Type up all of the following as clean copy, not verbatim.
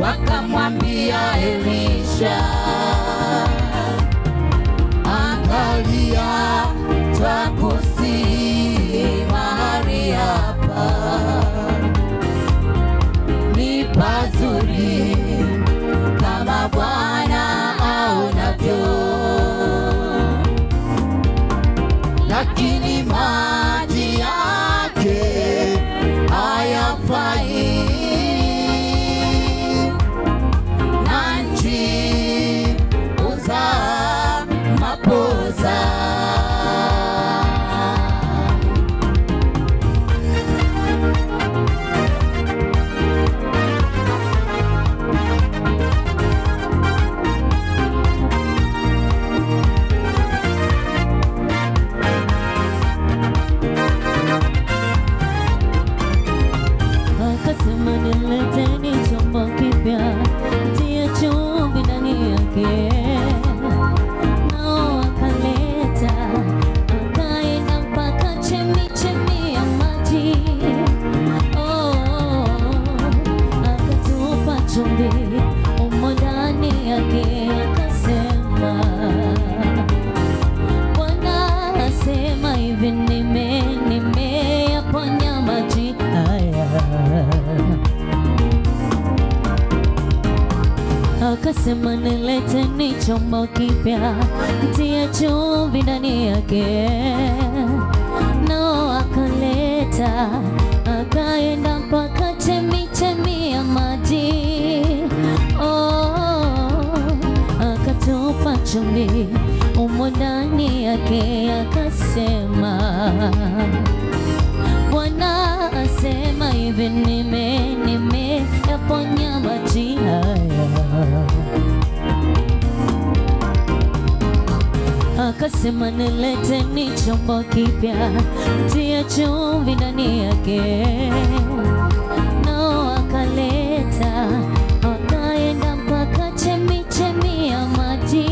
wakamwambia Elisha, angalia twakusihi mahali hapa ni pazuri kama Bwana aonavyo, lakini maji yake hayafai na nchi uzaa mapoza. Akasema nileteni chombo kipya, tia chumvi ndani yake. Nao akaleta, akaenda mpaka chemichemi ya maji. Akatupa chumvi umo ndani yake, akasema Bwana asema hivi, nimeyaponya maji haya. Akasema nileteni chombo kipya, tia chumvi ndani yake. Nao akaleta, akaenda mpaka chemichemi ya maji.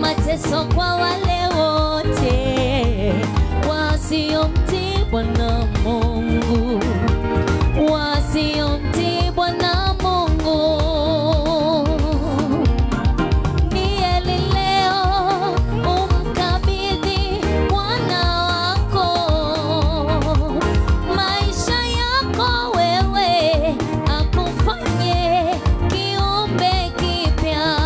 Mateso kwa wale wote wasiomtii Bwana Mungu, wasiomtii Bwana Mungu. Ni heri leo umkabidhi Bwana wako maisha yako wewe, akufanye kiumbe kipya.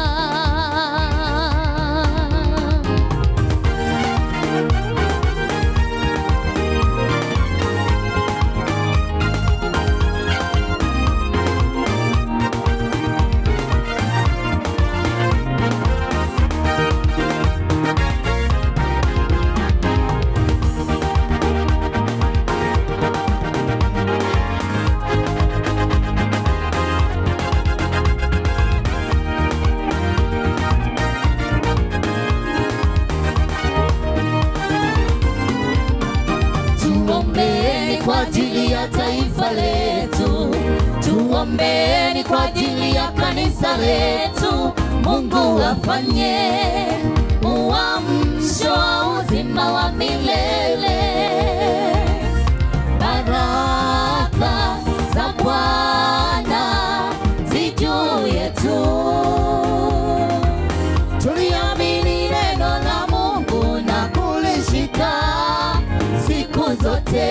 Tuombeeni kwa ajili ya taifa letu, tuombeeni kwa ajili ya kanisa letu. Mungu afanye uamsho wa uzima wa milele. Baraka za Bwana zijuu yetu, tuliamini neno la Mungu na kulishika siku zote.